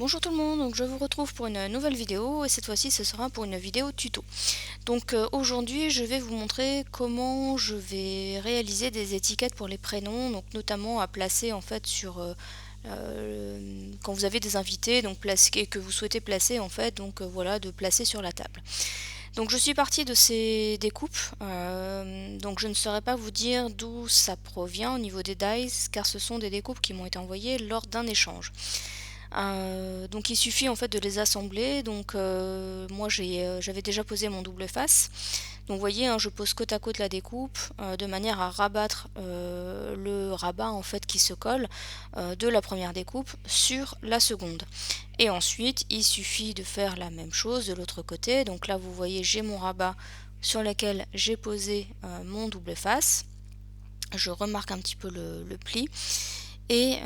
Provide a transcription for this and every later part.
Bonjour tout le monde, donc je vous retrouve pour une nouvelle vidéo et cette fois-ci ce sera pour une vidéo tuto. Donc aujourd'hui je vais vous montrer comment je vais réaliser des étiquettes pour les prénoms, donc notamment à placer en fait sur quand vous avez des invités donc que vous souhaitez placer en fait, donc voilà, de placer sur la table. Donc je suis partie de ces découpes, donc je ne saurais pas vous dire d'où ça provient au niveau des dies car ce sont des découpes qui m'ont été envoyées lors d'un échange. Donc il suffit en fait de les assembler. Donc moi j'avais déjà posé mon double face. Donc vous voyez, hein, je pose côte à côte la découpe de manière à rabattre le rabat en fait qui se colle de la première découpe sur la seconde. Et ensuite il suffit de faire la même chose de l'autre côté. Donc là vous voyez, j'ai mon rabat sur lequel j'ai posé mon double face. Je remarque un petit peu le pli. Et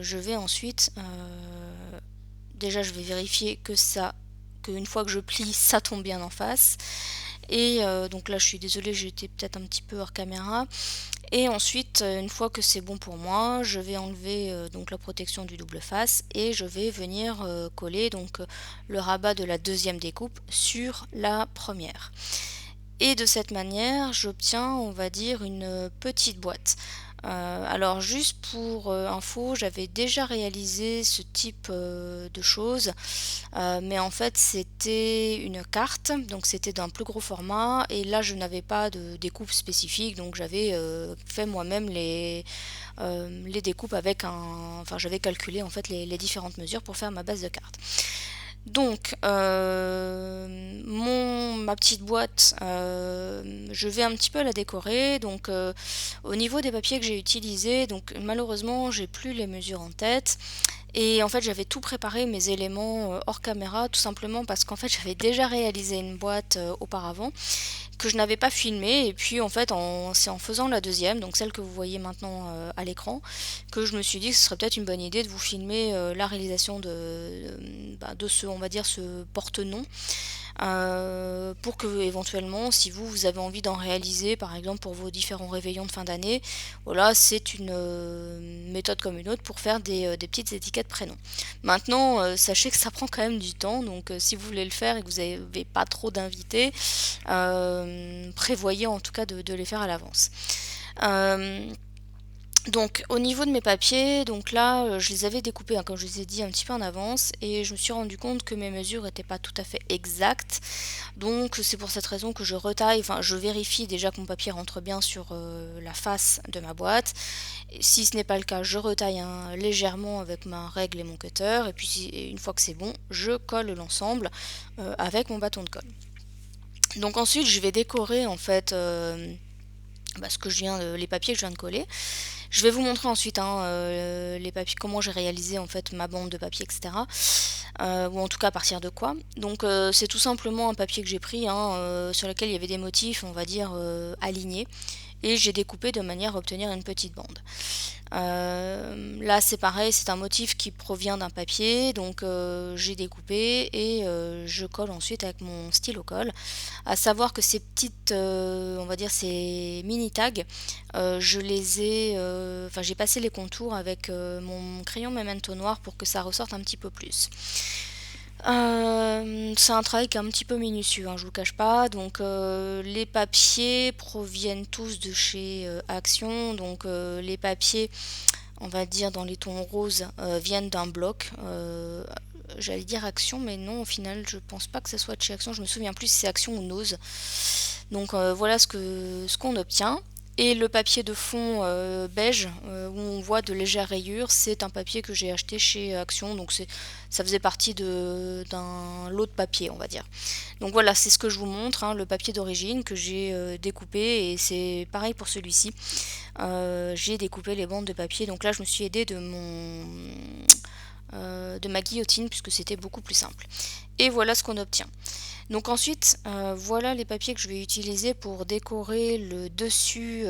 je vais ensuite, déjà je vais vérifier qu'une fois que je plie, ça tombe bien en face. Et donc là je suis désolée, j'étais peut-être un petit peu hors caméra. Et ensuite, une fois que c'est bon pour moi, je vais enlever donc la protection du double face et je vais venir coller donc le rabat de la deuxième découpe sur la première. Et de cette manière, j'obtiens, on va dire, une petite boîte. Alors juste pour info, j'avais déjà réalisé ce type de choses, mais en fait c'était une carte, donc c'était d'un plus gros format, et là je n'avais pas de découpe spécifique, donc j'avais fait moi-même les découpes avec enfin j'avais calculé en fait les différentes mesures pour faire ma base de carte. Donc, ma petite boîte, je vais un petit peu la décorer. Donc, au niveau des papiers que j'ai utilisés, donc malheureusement, j'ai plus les mesures en tête. Et en fait, j'avais tout préparé, mes éléments hors caméra, tout simplement parce qu'en fait, j'avais déjà réalisé une boîte auparavant que je n'avais pas filmé, et puis en fait c'est en faisant la deuxième, donc celle que vous voyez maintenant à l'écran, que je me suis dit que ce serait peut-être une bonne idée de vous filmer la réalisation de ce, on va dire, ce porte-nom, pour que éventuellement, si vous avez envie d'en réaliser, par exemple pour vos différents réveillons de fin d'année, voilà, c'est une méthode comme une autre pour faire des petites étiquettes prénoms. Maintenant, sachez que ça prend quand même du temps, donc si vous voulez le faire et que vous n'avez pas trop d'invités, prévoyez en tout cas de les faire à l'avance. Donc au niveau de mes papiers, donc là je les avais découpés, hein, comme je vous ai dit, un petit peu en avance, et je me suis rendu compte que mes mesures n'étaient pas tout à fait exactes. Donc c'est pour cette raison que je retaille, enfin je vérifie déjà que mon papier rentre bien sur la face de ma boîte. Et si ce n'est pas le cas, je retaille légèrement avec ma règle et mon cutter, et puis une fois que c'est bon, je colle l'ensemble avec mon bâton de colle. Donc ensuite je vais décorer en fait les papiers que je viens de coller. Je vais vous montrer ensuite les papiers, comment j'ai réalisé en fait ma bande de papier, etc. Ou en tout cas à partir de quoi. Donc c'est tout simplement un papier que j'ai pris, sur lequel il y avait des motifs, on va dire, alignés. Et j'ai découpé de manière à obtenir une petite bande. Là c'est pareil, c'est un motif qui provient d'un papier, donc j'ai découpé et je colle ensuite avec mon stylo colle. À savoir que ces petites, on va dire ces mini tags, je les ai, enfin j'ai passé les contours avec mon crayon Memento noir pour que ça ressorte un petit peu plus. C'est un travail qui est un petit peu minutieux, hein, je vous cache pas. Donc les papiers proviennent tous de chez Action. Donc les papiers, on va dire dans les tons roses, viennent d'un bloc. J'allais dire Action, mais non, au final, je pense pas que ce soit de chez Action. Je me souviens plus si c'est Action ou Nose. Donc voilà ce qu'on obtient. Et le papier de fond beige, où on voit de légères rayures, c'est un papier que j'ai acheté chez Action, donc ça faisait partie d'un lot de papier, on va dire. Donc voilà, c'est ce que je vous montre, hein, le papier d'origine que j'ai découpé, et c'est pareil pour celui-ci. J'ai découpé les bandes de papier, donc là je me suis aidée de ma guillotine, puisque c'était beaucoup plus simple. Et voilà ce qu'on obtient. Donc ensuite, voilà les papiers que je vais utiliser pour décorer le dessus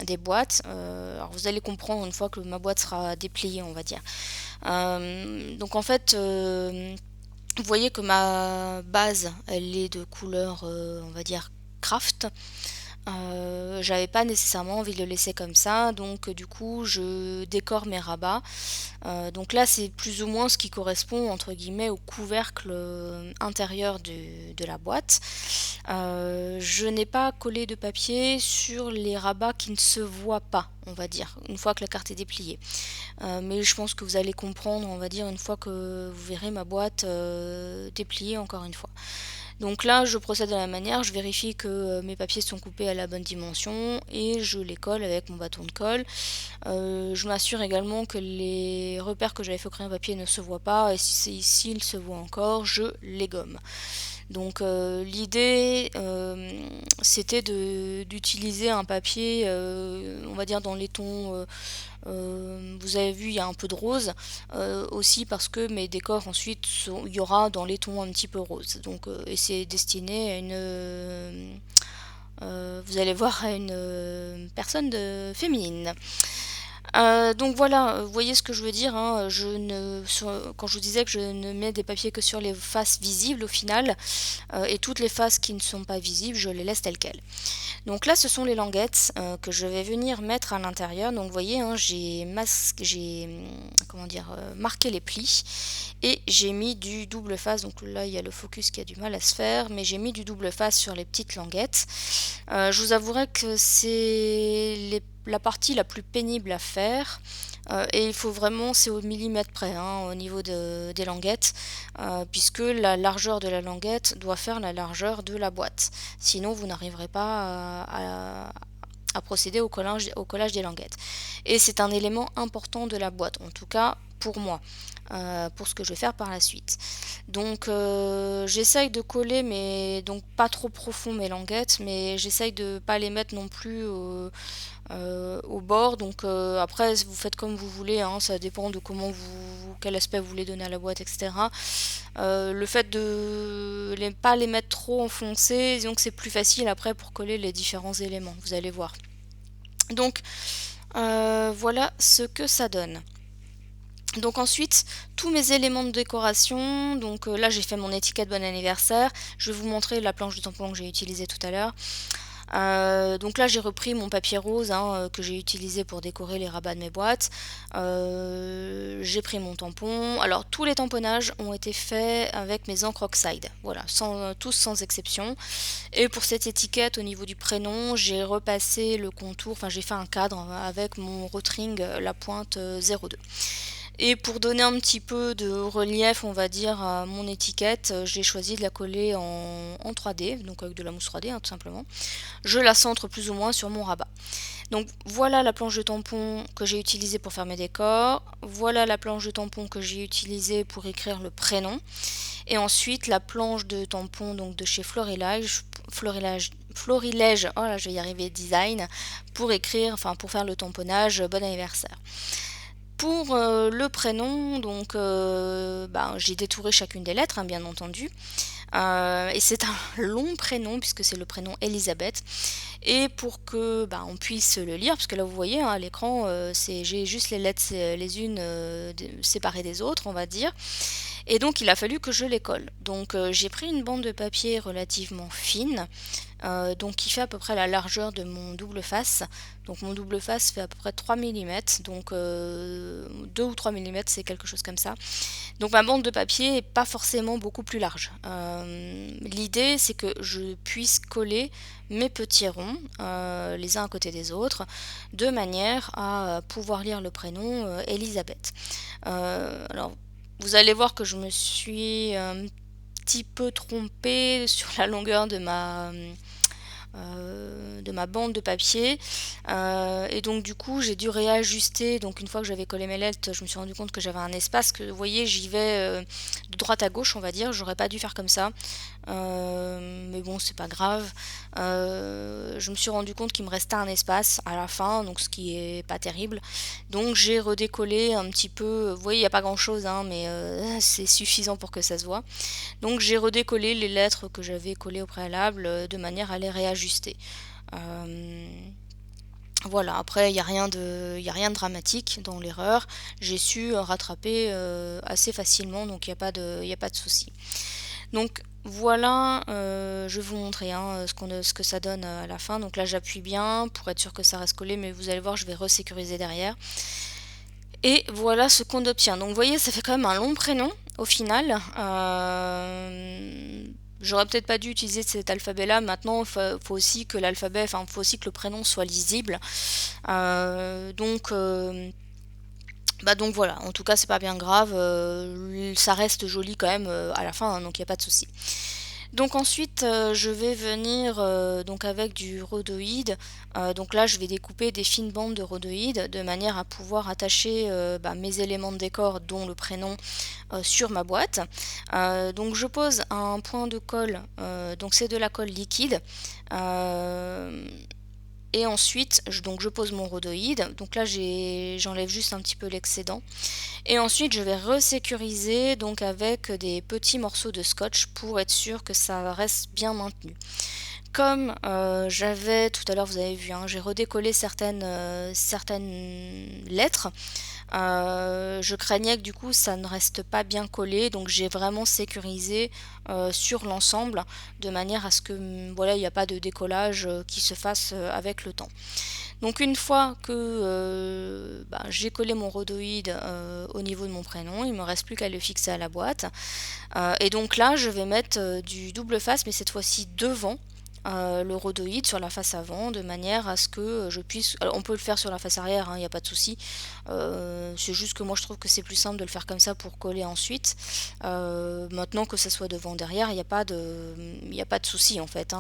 des boîtes. Alors vous allez comprendre une fois que ma boîte sera dépliée, on va dire. Donc en fait, vous voyez que ma base, elle est de couleur, on va dire, craft. J'avais pas nécessairement envie de le laisser comme ça, donc du coup je décore mes rabats. Donc là c'est plus ou moins ce qui correspond entre guillemets au couvercle intérieur de la boîte. Je n'ai pas collé de papier sur les rabats qui ne se voient pas, on va dire, une fois que la carte est dépliée. Mais je pense que vous allez comprendre, on va dire, une fois que vous verrez ma boîte dépliée encore une fois. Donc là, je procède de la même manière, je vérifie que mes papiers sont coupés à la bonne dimension et je les colle avec mon bâton de colle. Je m'assure également que les repères que j'avais fait au crayon papier ne se voient pas et s'ils se voient encore, je les gomme. Donc l'idée c'était d'utiliser un papier, on va dire dans les tons, vous avez vu il y a un peu de rose, aussi parce que mes décors ensuite il y aura dans les tons un petit peu rose. Donc et c'est destiné à une, vous allez voir, à une personne féminine. Donc voilà, vous voyez ce que je veux dire, hein, quand je vous disais que je ne mets des papiers que sur les faces visibles au final, et toutes les faces qui ne sont pas visibles, je les laisse telles quelles. Donc là, ce sont les languettes que je vais venir mettre à l'intérieur. Donc vous voyez, hein, comment dire, marqué les plis et j'ai mis du double face. Donc là, il y a le focus qui a du mal à se faire, mais j'ai mis du double face sur les petites languettes. Je vous avouerai que c'est la partie la plus pénible à faire. Et il faut vraiment, c'est au millimètre près, hein, au niveau des languettes, puisque la largeur de la languette doit faire la largeur de la boîte. Sinon, vous n'arriverez pas à procéder au collage des languettes. Et c'est un élément important de la boîte, en tout cas pour moi, pour ce que je vais faire par la suite. Donc j'essaye de coller, mais donc pas trop profond mes languettes, mais j'essaye de pas les mettre non plus au bord. Donc après vous faites comme vous voulez, hein, ça dépend de quel aspect vous voulez donner à la boîte, etc. Le fait de pas les mettre trop enfoncés, disons que c'est plus facile après pour coller les différents éléments, vous allez voir. Donc voilà ce que ça donne. Donc ensuite, tous mes éléments de décoration, donc là j'ai fait mon étiquette bon anniversaire, je vais vous montrer la planche de tampon que j'ai utilisée tout à l'heure. Donc là j'ai repris mon papier rose, hein, que j'ai utilisé pour décorer les rabats de mes boîtes. J'ai pris mon tampon. Alors tous les tamponnages ont été faits avec mes encres Oxide, voilà, tous sans exception. Et pour cette étiquette au niveau du prénom, j'ai repassé le contour, enfin j'ai fait un cadre avec mon Rotring la pointe 02. Et pour donner un petit peu de relief, on va dire, à mon étiquette, j'ai choisi de la coller en 3D, donc avec de la mousse 3D, hein, tout simplement. Je la centre plus ou moins sur mon rabat. Donc voilà la planche de tampon que j'ai utilisée pour faire mes décors. Voilà la planche de tampon que j'ai utilisée pour écrire le prénom. Et ensuite la planche de tampon donc de chez Florilège, oh là je vais y arriver, design, pour écrire, enfin pour faire le tamponnage bon anniversaire. Pour le prénom, donc j'ai détouré chacune des lettres, hein, bien entendu. Et c'est un long prénom puisque c'est le prénom Elisabeth. Et pour que on puisse le lire, parce que là vous voyez, hein, à l'écran, j'ai juste les lettres les unes séparées des autres, on va dire. Et donc il a fallu que je les colle. Donc j'ai pris une bande de papier relativement fine, donc qui fait à peu près la largeur de mon double face. Donc mon double face fait à peu près 3 mm, donc 2 ou 3 mm, c'est quelque chose comme ça. Donc ma bande de papier est pas forcément beaucoup plus large. L'idée c'est que je puisse coller mes petits ronds les uns à côté des autres, de manière à pouvoir lire le prénom Elisabeth. Alors vous allez voir que je me suis un petit peu trompée sur la longueur de ma bande de papier, et donc du coup j'ai dû réajuster. Donc une fois que j'avais collé mes lettres, je me suis rendu compte que j'avais un espace, que vous voyez j'y vais de droite à gauche, on va dire. J'aurais pas dû faire comme ça, mais bon c'est pas grave. Je me suis rendu compte qu'il me restait un espace à la fin, donc ce qui est pas terrible. Donc j'ai redécollé un petit peu, vous voyez il n'y a pas grand chose, hein, mais c'est suffisant pour que ça se voit. Donc j'ai redécollé les lettres que j'avais collées au préalable, de manière à les réajuster. Voilà, après il n'y a rien de dramatique dans l'erreur. J'ai su rattraper assez facilement, donc il n'y a pas de souci. Donc Voilà, je vais vous montrer hein, ce que ça donne à la fin. Donc là j'appuie bien pour être sûr que ça reste collé, mais vous allez voir, je vais resécuriser derrière. Et voilà ce qu'on obtient. Donc vous voyez, ça fait quand même un long prénom au final. J'aurais peut-être pas dû utiliser cet alphabet-là. Maintenant, il faut aussi que l'alphabet, enfin, faut aussi que le prénom soit lisible. Donc voilà, en tout cas c'est pas bien grave, ça reste joli quand même à la fin, hein, donc il n'y a pas de souci. Donc ensuite je vais venir donc avec du rhodoïde. Donc là je vais découper des fines bandes de rhodoïde de manière à pouvoir attacher mes éléments de décor dont le prénom sur ma boîte. Donc je pose un point de colle, donc c'est de la colle liquide. Et ensuite, je pose mon rhodoïde. Donc là, j'enlève juste un petit peu l'excédent. Et ensuite, je vais resécuriser donc avec des petits morceaux de scotch pour être sûr que ça reste bien maintenu. Comme j'avais tout à l'heure, vous avez vu, hein, j'ai redécollé certaines lettres. Je craignais que du coup ça ne reste pas bien collé, donc j'ai vraiment sécurisé sur l'ensemble de manière à ce que voilà, il n'y a pas de décollage qui se fasse avec le temps. Donc une fois que j'ai collé mon rhodoïde au niveau de mon prénom, il ne me reste plus qu'à le fixer à la boîte. Et donc là je vais mettre du double face, mais cette fois-ci devant le rhodoïde sur la face avant de manière à ce que je puisse... Alors, on peut le faire sur la face arrière, il n'y a pas de souci. C'est juste que moi je trouve que c'est plus simple de le faire comme ça pour coller ensuite. Maintenant que ça soit devant derrière, il n'y a pas de souci en fait.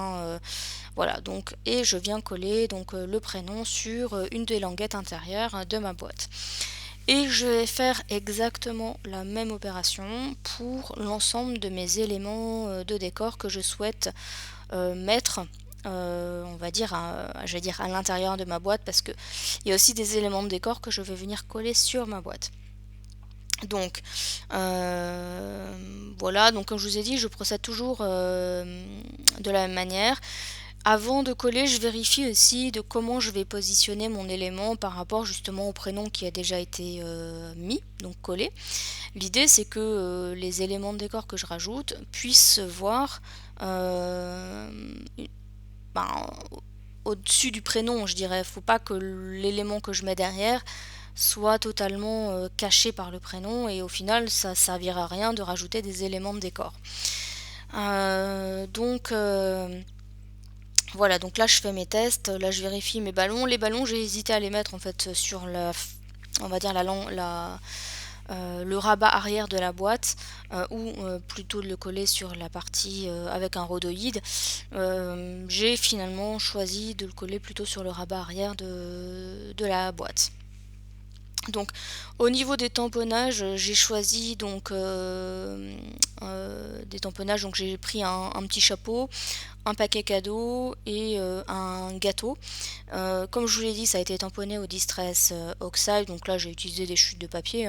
Voilà, donc, et je viens coller donc, le prénom sur une des languettes intérieures de ma boîte. Et je vais faire exactement la même opération pour l'ensemble de mes éléments de décor que je souhaite mettre on va dire à l'intérieur de ma boîte, parce que il y a aussi des éléments de décor que je vais venir coller sur ma boîte. Donc voilà, donc comme je vous ai dit, je procède toujours de la même manière. Avant de coller, je vérifie aussi de comment je vais positionner mon élément par rapport justement au prénom qui a déjà été mis, donc collé. L'idée c'est que les éléments de décor que je rajoute puissent se voir ben, au-dessus du prénom, je dirais. Faut pas que l'élément que je mets derrière soit totalement caché par le prénom, et au final ça servira à rien de rajouter des éléments de décor. Voilà, donc là je fais mes tests, là je vérifie mes ballons. Les ballons, j'ai hésité à les mettre en fait sur on va dire le rabat arrière de la boîte, ou plutôt de le coller sur la partie avec un rhodoïde. J'ai finalement choisi de le coller plutôt sur le rabat arrière de la boîte. Donc au niveau des tamponnages, j'ai choisi donc des tamponnages, donc j'ai pris un petit chapeau, un paquet cadeau et un gâteau. Comme je vous l'ai dit, ça a été tamponné au Distress Oxide, donc là j'ai utilisé des chutes de papier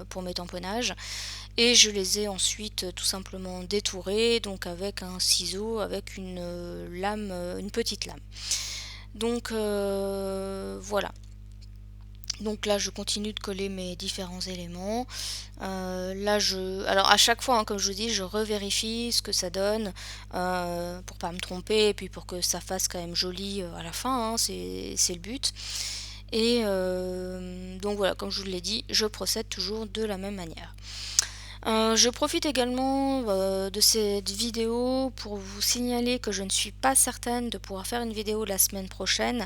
pour mes tamponnages, et je les ai ensuite tout simplement détourés, donc avec un ciseau, avec une lame, une petite lame. Donc voilà. Donc là je continue de coller mes différents éléments. Alors à chaque fois, comme je vous dis, je revérifie ce que ça donne pour pas me tromper, et puis pour que ça fasse quand même joli à la fin, c'est le but. Et donc voilà, comme je vous l'ai dit, je procède toujours de la même manière. Je profite également de cette vidéo pour vous signaler que je ne suis pas certaine de pouvoir faire une vidéo la semaine prochaine,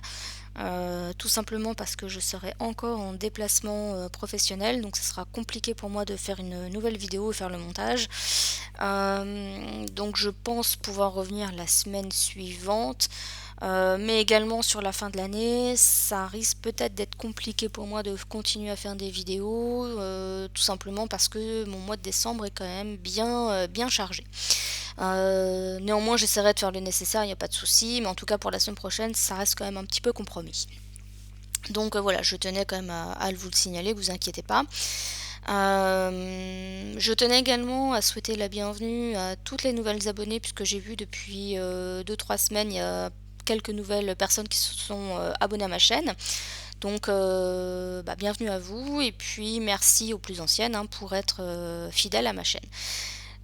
tout simplement parce que je serai encore en déplacement professionnel, donc ce sera compliqué pour moi de faire une nouvelle vidéo et faire le montage. Donc je pense pouvoir revenir la semaine suivante. Mais également sur la fin de l'année, ça risque peut-être d'être compliqué pour moi de continuer à faire des vidéos, tout simplement parce que mon mois de décembre est quand même bien chargé. Néanmoins, j'essaierai de faire le nécessaire, il n'y a pas de souci, mais en tout cas pour la semaine prochaine, ça reste quand même un petit peu compromis. Donc voilà, je tenais quand même à vous le signaler, vous inquiétez pas. Je tenais également à souhaiter la bienvenue à toutes les nouvelles abonnées, puisque j'ai vu depuis 2-3 semaines, il y a quelques nouvelles personnes qui se sont abonnées à ma chaîne. Donc bienvenue à vous, et puis merci aux plus anciennes pour être fidèles à ma chaîne.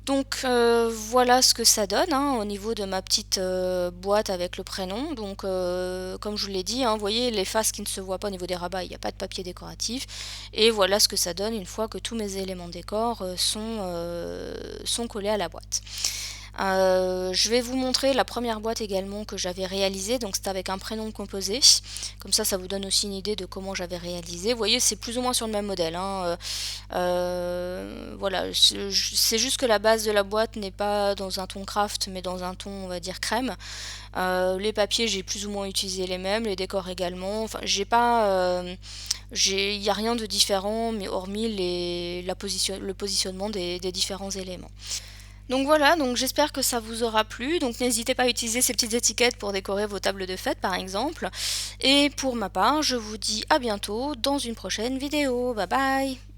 Donc voilà ce que ça donne hein, au niveau de ma petite boîte avec le prénom. Donc comme je vous l'ai dit, hein, vous voyez les faces qui ne se voient pas au niveau des rabats, il n'y a pas de papier décoratif. Et voilà ce que ça donne une fois que tous mes éléments de décor sont collés à la boîte. Je vais vous montrer la première boîte également que j'avais réalisée, donc c'est avec un prénom composé, comme ça vous donne aussi une idée de comment j'avais réalisé. Vous voyez c'est plus ou moins sur le même modèle, hein. Voilà, c'est juste que la base de la boîte n'est pas dans un ton craft mais dans un ton on va dire crème. Les papiers j'ai plus ou moins utilisé les mêmes, les décors également, enfin j'ai pas... il n'y a rien de différent mais hormis le positionnement des différents éléments. Donc voilà, donc j'espère que ça vous aura plu. Donc n'hésitez pas à utiliser ces petites étiquettes pour décorer vos tables de fête par exemple. Et pour ma part, je vous dis à bientôt dans une prochaine vidéo. Bye bye!